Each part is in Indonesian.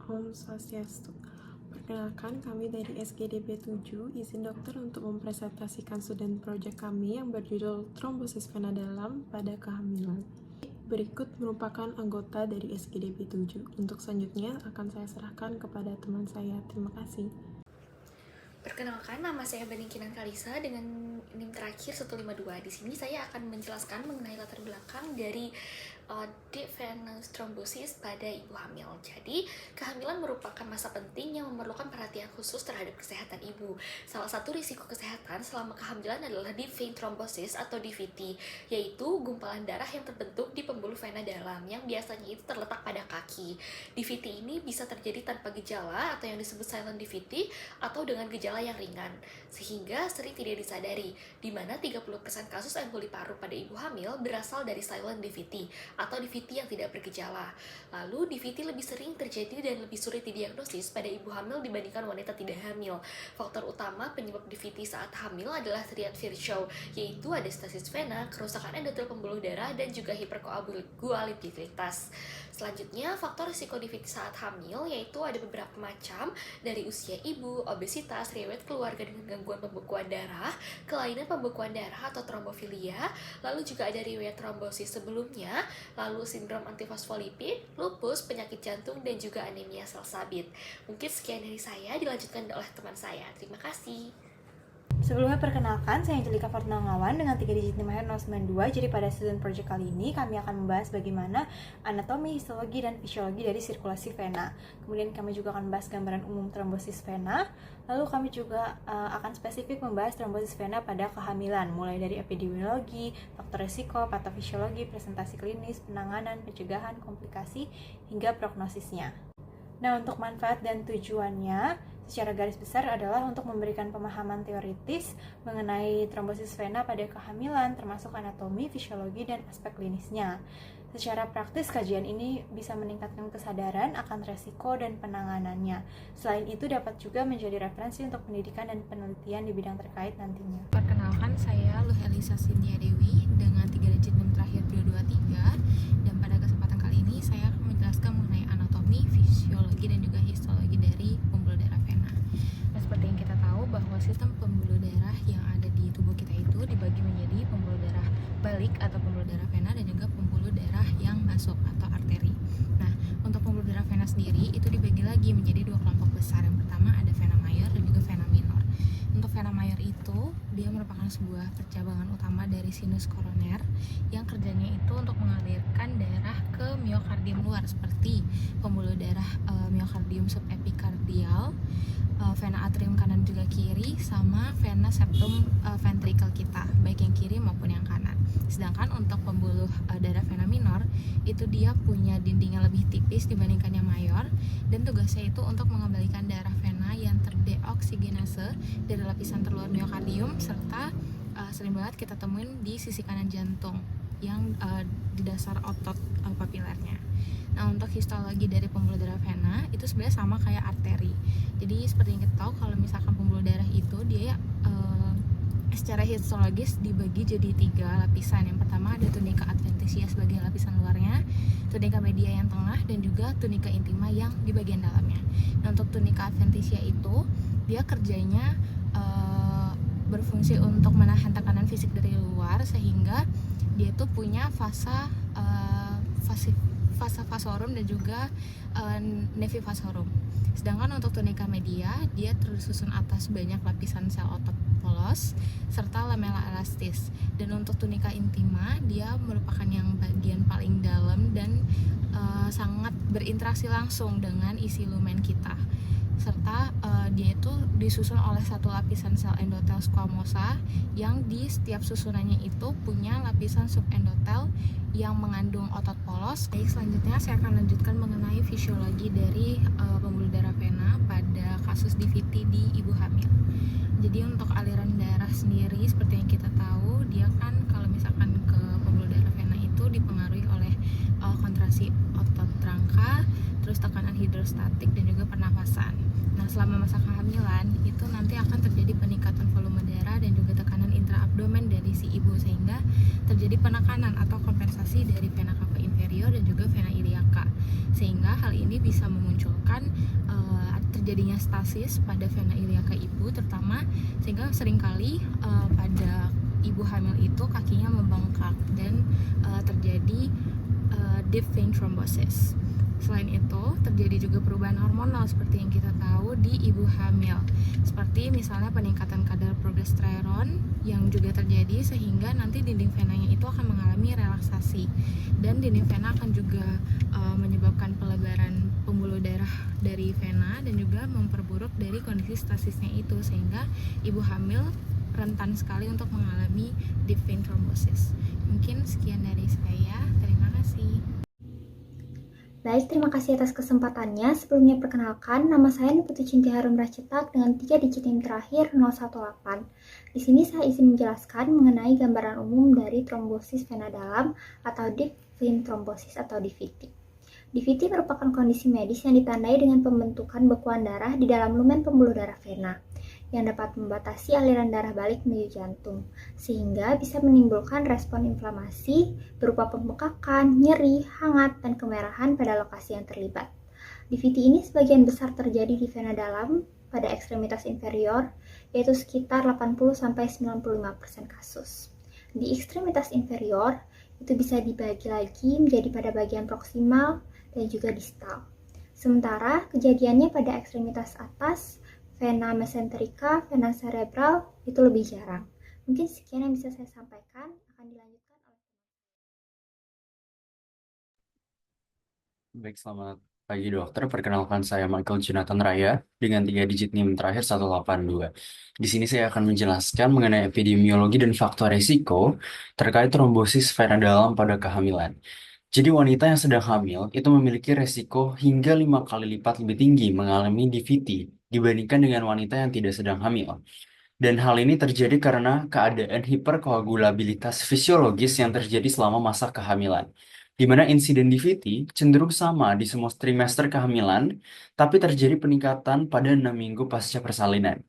Om Swastiastu. Perkenalkan, kami dari SGDP 7 izin dokter untuk mempresentasikan student project kami yang berjudul Trombosis Vena Dalam pada Kehamilan. Berikut merupakan anggota dari SGDP 7. Untuk selanjutnya akan saya serahkan kepada teman saya. Terima kasih. Perkenalkan, nama saya Bening Kinan Kalisa dengan NIM terakhir 152. Di sini saya akan menjelaskan mengenai latar belakang dari deep venous thrombosis pada ibu hamil. Jadi, kehamilan merupakan masa penting yang memerlukan perhatian khusus terhadap kesehatan ibu. Salah satu risiko kesehatan selama kehamilan adalah deep vein thrombosis atau DVT, yaitu gumpalan darah yang terbentuk di pembuluh vena dalam yang biasanya itu terletak pada kaki. DVT ini bisa terjadi tanpa gejala atau yang disebut silent DVT atau dengan gejala yang ringan, sehingga sering tidak disadari, di mana 30% kasus emboli paru pada ibu hamil berasal dari silent DVT atau DVT yang tidak bergejala. Lalu DVT lebih sering terjadi dan lebih sulit didiagnosis pada ibu hamil dibandingkan wanita tidak hamil. Faktor utama penyebab DVT saat hamil adalah triad Virchow, yaitu ada stasis vena, kerusakan endotel pembuluh darah, dan juga hiperkoagulabilitas. Selanjutnya, faktor risiko DVT saat hamil yaitu ada beberapa macam, dari usia ibu, obesitas, riwayat keluarga dengan gangguan pembekuan darah, kelainan pembekuan darah atau trombofilia, lalu juga ada riwayat trombosis sebelumnya, lalu sindrom antifosfolipid, lupus, penyakit jantung, dan juga anemia sel sabit. Mungkin sekian dari saya, dilanjutkan oleh teman saya. Terima kasih. Sebelumnya perkenalkan, saya Angelika Fortunangawan dengan 3 digit NIM 092. Jadi pada student project kali ini kami akan membahas bagaimana anatomi, histologi, dan fisiologi dari sirkulasi vena. Kemudian kami juga akan membahas gambaran umum trombosis vena. Lalu kami juga akan spesifik membahas trombosis vena pada kehamilan, mulai dari epidemiologi, faktor risiko, patofisiologi, presentasi klinis, penanganan, pencegahan, komplikasi, hingga prognosisnya. Nah, untuk manfaat dan tujuannya secara garis besar adalah untuk memberikan pemahaman teoritis mengenai trombosis vena pada kehamilan, termasuk anatomi, fisiologi, dan aspek klinisnya. Secara praktis, kajian ini bisa meningkatkan kesadaran akan resiko dan penanganannya. Selain itu, dapat juga menjadi referensi untuk pendidikan dan penelitian di bidang terkait nantinya. Perkenalkan, saya Luh Elisa Cynthia Dewi dengan 3 digit NIM terakhir 223, dan pada kesempatan kali ini saya akan menjelaskan mengenai anatomi, fisiologi, dan juga histologi dari pembuluh darah vena. Nah, seperti yang kita tahu bahwa sistem pembuluh darah yang ada di tubuh kita itu dibagi menjadi pembuluh darah balik atau pembuluh darah vena dan juga pembuluh darah yang masuk atau arteri. Nah, untuk pembuluh darah vena sendiri itu dibagi lagi menjadi 2 kelompok besar. Yang pertama ada vena mayor dan juga vena minor. Untuk vena mayor itu dia merupakan sebuah percabangan utama dari sinus koroner yang kerjanya itu untuk mengalirkan darah ke miokardium luar seperti pembuluh darah miokardium subepikardial, vena atrium kanan juga kiri, sama vena septum ventricle kita, baik yang kiri maupun yang kanan. Sedangkan untuk pembuluh darah vena minor itu dia punya dinding yang lebih tipis dibandingkan yang mayor, dan tugasnya itu untuk mengembalikan darah vena yang terdeoksigenase dari lapisan terluar miokardium, serta sering banget kita temuin di sisi kanan jantung yang di dasar otot papilernya. Nah, untuk histologi dari pembuluh darah vena itu sebenarnya sama kayak arteri. Jadi seperti yang kita tahu, kalau misalkan pembuluh darah itu dia secara histologis dibagi jadi 3 lapisan. Yang pertama ada tunica adventitia sebagai lapisan luarnya, tunica media yang tengah, dan juga tunica intima yang di bagian dalamnya. Nah, untuk tunica adventitia itu dia kerjanya berfungsi untuk menahan tekanan fisik dari luar, sehingga dia itu punya fasa vasorum dan juga nevivasorum. Sedangkan untuk tunica media dia tersusun atas banyak lapisan sel otot polos serta lamela elastis. Dan untuk tunica intima dia merupakan yang bagian paling dalam dan sangat berinteraksi langsung dengan isi lumen kita, serta dia itu disusun oleh satu lapisan sel endotel squamosa yang di setiap susunannya itu punya lapisan subendotel yang mengandung otot polos. Baik, selanjutnya saya akan lanjutkan mengenai fisiologi dari pembuluh darah vena pada kasus DVT di ibu hamil. Jadi untuk aliran darah sendiri seperti yang kita tahu, dia kan kalau misalkan ke pembuluh darah vena itu dipengaruhi oleh kontraksi otot rangka, terus tekanan hidrostatik, dan juga pernafasan. Nah, selama masa kehamilan itu nanti akan terjadi peningkatan volume darah dan juga tekanan intraabdomen dari si ibu, sehingga terjadi penekanan atau kompensasi dari vena cava inferior dan juga vena iliaca, sehingga hal ini bisa memunculkan menyebabkan terjadinya stasis pada vena iliaka ibu terutama, sehingga seringkali pada ibu hamil itu kakinya membengkak dan terjadi deep vein thrombosis. Selain itu, terjadi juga perubahan hormonal seperti yang kita tahu di ibu hamil, seperti misalnya peningkatan kadar progesteron yang juga terjadi sehingga nanti dinding venanya itu akan mengalami relaksasi, dan dinding vena akan juga menyebabkan pelebaran pembuluh darah dari vena dan juga memperburuk dari kondisi stasisnya itu, sehingga ibu hamil rentan sekali untuk mengalami deep vein thrombosis. Mungkin sekian dari saya, terima kasih. Baik, terima kasih atas kesempatannya. Sebelumnya perkenalkan, nama saya Niputu Cinti Harum Racetak dengan 3 digit NIM terakhir 018. Di sini saya izin menjelaskan mengenai gambaran umum dari trombosis vena dalam atau deep vein thrombosis atau DVT. DVT merupakan kondisi medis yang ditandai dengan pembentukan bekuan darah di dalam lumen pembuluh darah vena yang dapat membatasi aliran darah balik menuju jantung, sehingga bisa menimbulkan respon inflamasi berupa pembekakan, nyeri, hangat, dan kemerahan pada lokasi yang terlibat. DVT ini sebagian besar terjadi di vena dalam pada ekstremitas inferior, yaitu sekitar 80-95% kasus. Di ekstremitas inferior, itu bisa dibagi lagi menjadi pada bagian proksimal dan juga distal. Sementara kejadiannya pada ekstremitas atas, vena mesenterika, vena cerebral itu lebih jarang. Mungkin sekian yang bisa saya sampaikan, akan dilanjutkan oleh Baik, selamat pagi dokter. Perkenalkan saya Michael Jonathan Raya dengan 3 digit NIM terakhir 182. Di sini saya akan menjelaskan mengenai epidemiologi dan faktor risiko terkait trombosis vena dalam pada kehamilan. Jadi wanita yang sedang hamil itu memiliki resiko hingga 5 kali lipat lebih tinggi mengalami DVT dibandingkan dengan wanita yang tidak sedang hamil. Dan hal ini terjadi karena keadaan hiperkoagulabilitas fisiologis yang terjadi selama masa kehamilan, di mana insiden DVT cenderung sama di semua trimester kehamilan, tapi terjadi peningkatan pada 6 minggu pasca persalinan.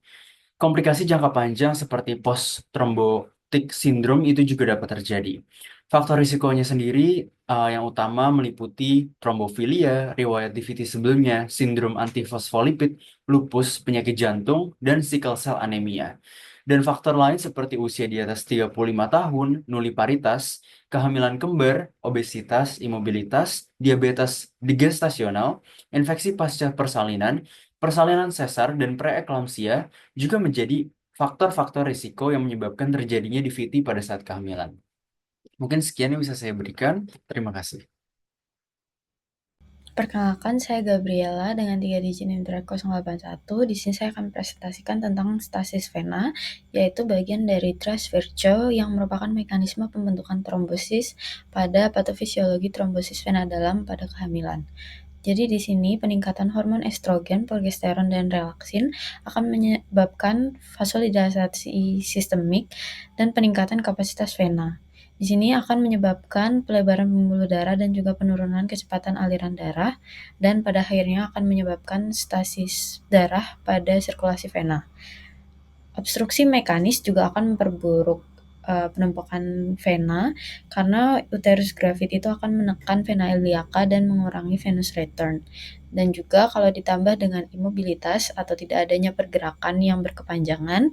Komplikasi jangka panjang seperti post-thrombotic syndrome itu juga dapat terjadi. Faktor risikonya sendiri yang utama meliputi trombofilia, riwayat DVT sebelumnya, sindrom antifosfolipid, lupus, penyakit jantung, dan sickle cell anemia. Dan faktor lain seperti usia di atas 35 tahun, nuliparitas, kehamilan kembar, obesitas, imobilitas, diabetes gestasional, infeksi pasca persalinan, persalinan sesar, dan preeklamsia juga menjadi faktor-faktor risiko yang menyebabkan terjadinya DVT pada saat kehamilan. Mungkin sekian yang bisa saya berikan. Terima kasih. Perkenalkan, saya Gabriela dengan 3 digit NIM terakhir 081. Di sini saya akan presentasikan tentang stasis vena, yaitu bagian dari tres virchow yang merupakan mekanisme pembentukan trombosis pada patofisiologi trombosis vena dalam pada kehamilan. Jadi di sini peningkatan hormon estrogen, progesteron, dan relaksin akan menyebabkan vasodilatasasi sistemik dan peningkatan kapasitas vena. Di sini akan menyebabkan pelebaran pembuluh darah dan juga penurunan kecepatan aliran darah, dan pada akhirnya akan menyebabkan stasis darah pada sirkulasi vena. Obstruksi mekanis juga akan memperburuk penumpukan vena karena uterus gravid itu akan menekan vena iliaca dan mengurangi venous return. Dan juga kalau ditambah dengan imobilitas atau tidak adanya pergerakan yang berkepanjangan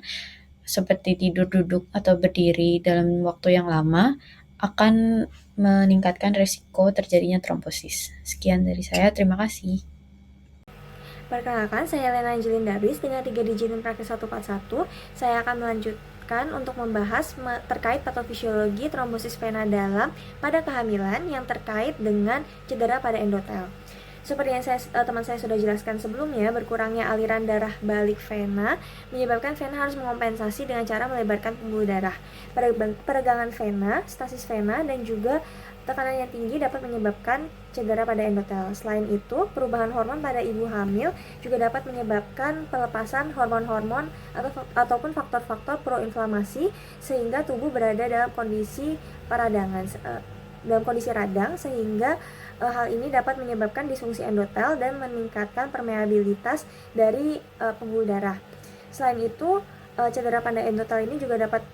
seperti tidur, duduk, atau berdiri dalam waktu yang lama akan meningkatkan resiko terjadinya trombosis. Sekian dari saya, terima kasih. Perkenalkan, saya Lena Angelin Daris dengan 3 digit NIM terakhir 141. Saya akan melanjutkan untuk membahas terkait patofisiologi trombosis vena dalam pada kehamilan yang terkait dengan cedera pada endotel. Seperti yang teman saya sudah jelaskan sebelumnya, berkurangnya aliran darah balik vena menyebabkan vena harus mengompensasi dengan cara melebarkan pembuluh darah. Peregangan vena, stasis vena, dan juga tekanan yang tinggi dapat menyebabkan cedera pada endotel. Selain itu, perubahan hormon pada ibu hamil juga dapat menyebabkan pelepasan hormon-hormon ataupun faktor-faktor proinflamasi sehingga tubuh berada dalam kondisi radang sehingga hal ini dapat menyebabkan disfungsi endotel dan meningkatkan permeabilitas dari pembuluh darah. Selain itu, cedera pada endotel ini juga dapat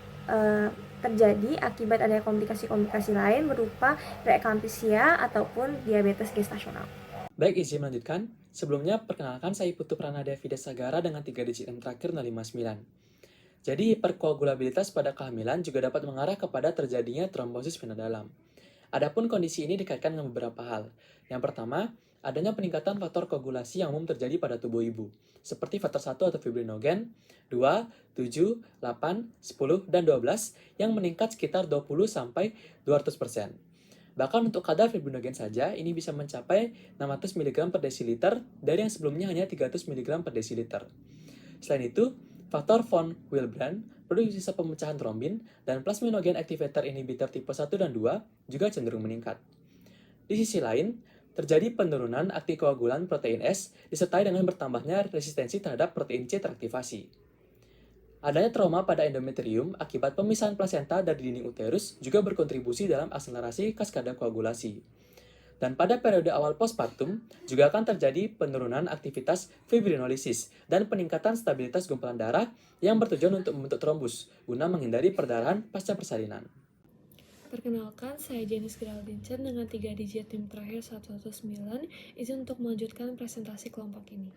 terjadi akibat adanya komplikasi-komplikasi lain berupa preeklampsia ataupun diabetes gestasional. Baik, izin melanjutkan. Sebelumnya, perkenalkan saya Putu Pranada Vidasagara dengan 3 digit NIM terakhir 059. Jadi, hiperkoagulabilitas pada kehamilan juga dapat mengarah kepada terjadinya trombosis vena dalam. Adapun kondisi ini dikaitkan dengan beberapa hal. Yang pertama, adanya peningkatan faktor koagulasi yang umum terjadi pada tubuh ibu, seperti faktor 1 atau fibrinogen, 2, 7, 8, 10, dan 12 yang meningkat sekitar 20-200%. Bahkan untuk kadar fibrinogen saja, ini bisa mencapai 600 mg per desiliter dari yang sebelumnya hanya 300 mg per desiliter. Selain itu, faktor von Willebrand, produksi sisa pemecahan trombin, dan plasminogen activator inhibitor tipe 1 dan 2 juga cenderung meningkat. Di sisi lain, terjadi penurunan antikoagulan protein S disertai dengan bertambahnya resistensi terhadap protein C teraktivasi. Adanya trauma pada endometrium akibat pemisahan plasenta dari dinding uterus juga berkontribusi dalam akselerasi kaskade koagulasi. Dan pada periode awal postpartum juga akan terjadi penurunan aktivitas fibrinolisis dan peningkatan stabilitas gumpalan darah yang bertujuan untuk membentuk trombus guna menghindari perdarahan pasca persalinan. Perkenalkan, saya Janice Geraldinson dengan 3 digit NIM terakhir 119, izin untuk melanjutkan presentasi kelompok ini.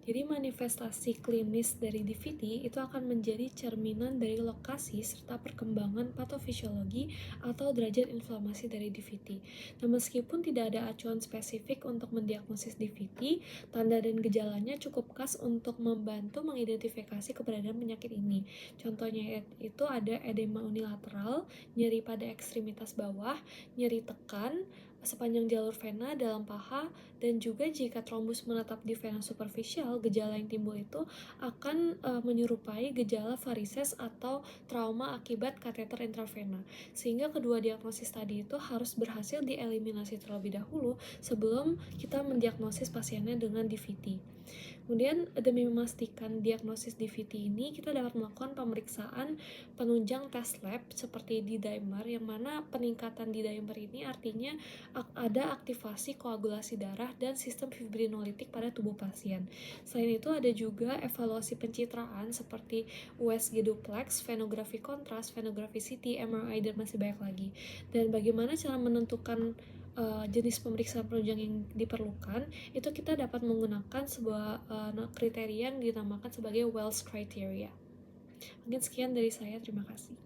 Jadi manifestasi klinis dari DVT itu akan menjadi cerminan dari lokasi serta perkembangan patofisiologi atau derajat inflamasi dari DVT. Nah, meskipun tidak ada acuan spesifik untuk mendiagnosis DVT, tanda dan gejalanya cukup khas untuk membantu mengidentifikasi keberadaan penyakit ini. Contohnya itu ada edema unilateral, nyeri pada ekstremitas bawah, nyeri tekan sepanjang jalur vena dalam paha, dan juga jika trombus menetap di vena superficial, gejala yang timbul itu akan menyerupai gejala varises atau trauma akibat kateter intravena. Sehingga kedua diagnosis tadi itu harus berhasil dieliminasi terlebih dahulu sebelum kita mendiagnosis pasiennya dengan DVT. Kemudian demi memastikan diagnosis DVT ini, kita dapat melakukan pemeriksaan penunjang tes lab seperti D-dimer, yang mana peningkatan D-dimer ini artinya ada aktivasi koagulasi darah dan sistem fibrinolitik pada tubuh pasien. Selain itu ada juga evaluasi pencitraan seperti USG duplex, venografi kontras, venografi CT, MRI, dan masih banyak lagi. Dan bagaimana cara menentukan jenis pemeriksaan penunjang yang diperlukan, itu kita dapat menggunakan sebuah kriteria yang dinamakan sebagai Wells criteria. Mungkin sekian dari saya, terima kasih.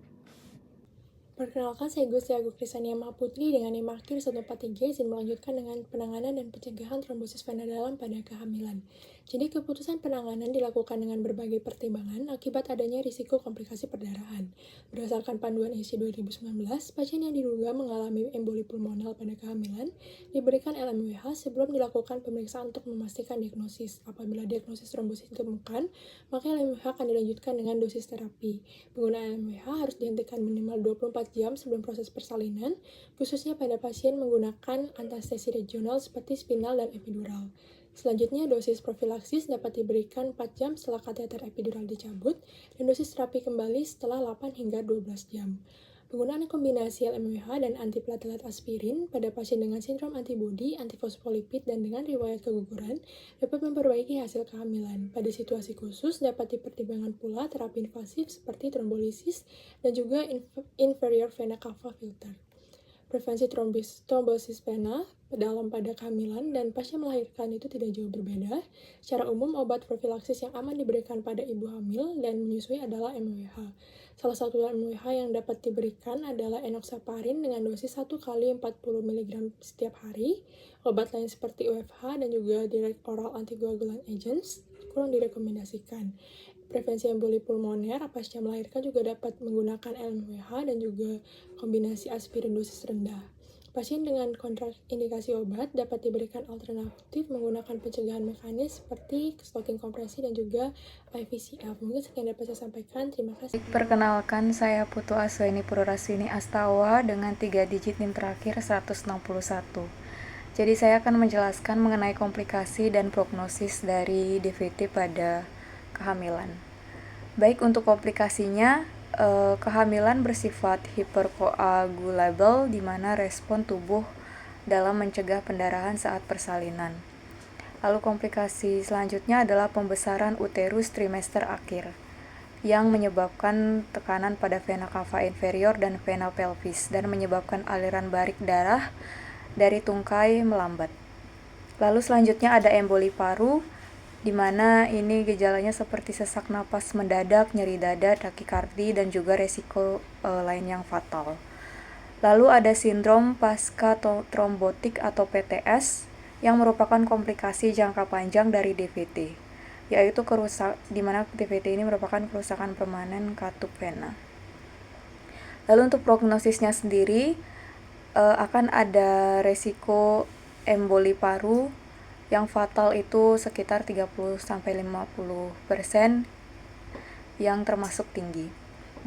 Perkenalkan, saya Gusti Agung Krisania Mahputri dengan NIM akhir 143, izin melanjutkan dengan penanganan dan pencegahan trombosis vena dalam pada kehamilan. Jadi, keputusan penanganan dilakukan dengan berbagai pertimbangan akibat adanya risiko komplikasi perdarahan. Berdasarkan panduan EC 2019, pasien yang diduga mengalami emboli pulmonal pada kehamilan diberikan LMWH sebelum dilakukan pemeriksaan untuk memastikan diagnosis. Apabila diagnosis trombosis ditemukan, maka LMWH akan dilanjutkan dengan dosis terapi. Penggunaan LMWH harus dihentikan minimal 24 jam sebelum proses persalinan, khususnya pada pasien menggunakan anestesi regional seperti spinal dan epidural. Selanjutnya, dosis profilaksis dapat diberikan 4 jam setelah kateter epidural dicabut, dan dosis terapi kembali setelah 8 hingga 12 jam. Penggunaan kombinasi LMWH dan antiplatelet aspirin pada pasien dengan sindrom antibodi, antifosfolipid, dan dengan riwayat keguguran dapat memperbaiki hasil kehamilan. Pada situasi khusus, dapat dipertimbangkan pula terapi invasif seperti trombolisis dan juga inferior vena cava filter. Prevensi trombosis vena dalam pada kehamilan dan pasca melahirkan itu tidak jauh berbeda. Secara umum, obat profilaksis yang aman diberikan pada ibu hamil dan menyusui adalah MWH. Salah satu MWH yang dapat diberikan adalah enoxaparin dengan dosis 1 kali 40 mg setiap hari. Obat lain seperti UFH dan juga direct oral anticoagulant agents kurang direkomendasikan. Prevensi emboli pulmoner pasca melahirkan juga dapat menggunakan LMWH dan juga kombinasi aspirin dosis rendah. Pasien dengan kontraindikasi obat dapat diberikan alternatif menggunakan pencegahan mekanis seperti stocking kompresi dan juga IVCF. Mungkin sekian dapat saya sampaikan. Terima kasih. Perkenalkan, saya Putu Asweni Purorasini Astawa dengan 3 digit NIM terakhir 161. Jadi saya akan menjelaskan mengenai komplikasi dan prognosis dari DVT pada kehamilan. Baik, untuk komplikasinya, kehamilan bersifat hiperkoagulable di mana respon tubuh dalam mencegah pendarahan saat persalinan. Lalu komplikasi selanjutnya adalah pembesaran uterus trimester akhir yang menyebabkan tekanan pada vena cava inferior dan vena pelvis dan menyebabkan aliran barik darah dari tungkai melambat. Lalu selanjutnya ada emboli paru, di mana ini gejalanya seperti sesak napas mendadak, nyeri dada, takikardi, dan juga resiko lain yang fatal. Lalu ada sindrom pasca trombotik atau PTS yang merupakan komplikasi jangka panjang dari DVT, yaitu di mana DVT ini merupakan kerusakan permanen katup vena. Lalu untuk prognosisnya sendiri akan ada resiko emboli paru yang fatal itu sekitar 30-50% yang termasuk tinggi,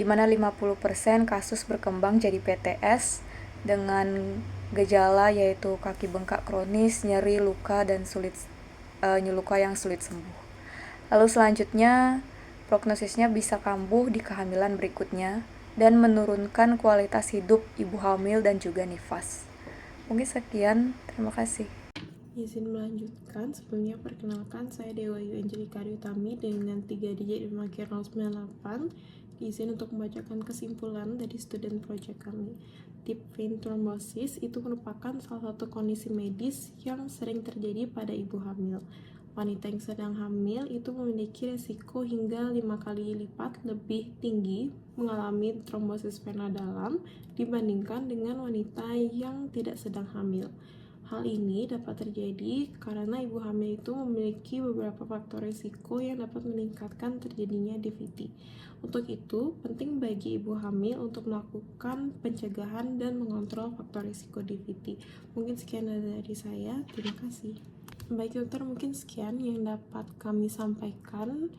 di mana 50% kasus berkembang jadi PTS dengan gejala yaitu kaki bengkak kronis, nyeri, luka, dan luka yang sulit sembuh. Lalu selanjutnya prognosisnya bisa kambuh di kehamilan berikutnya dan menurunkan kualitas hidup ibu hamil dan juga nifas. Mungkin sekian, terima kasih. Izin melanjutkan, sebelumnya perkenalkan saya Dewa Yu Angelika Utami dengan 3 digit akhir 098. Izin untuk membacakan kesimpulan dari student project kami. Deep vein thrombosis itu merupakan salah satu kondisi medis yang sering terjadi pada ibu hamil. Wanita yang sedang hamil itu memiliki resiko hingga 5 kali lipat lebih tinggi mengalami trombosis vena dalam dibandingkan dengan wanita yang tidak sedang hamil. Hal ini dapat terjadi karena ibu hamil itu memiliki beberapa faktor risiko yang dapat meningkatkan terjadinya DVT. Untuk itu, penting bagi ibu hamil untuk melakukan pencegahan dan mengontrol faktor risiko DVT. Mungkin sekian dari saya, terima kasih. Baik dokter, mungkin sekian yang dapat kami sampaikan.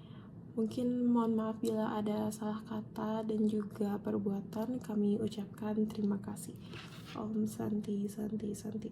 Mungkin mohon maaf bila ada salah kata dan juga perbuatan, kami ucapkan terima kasih. Om Santi Santi Santi.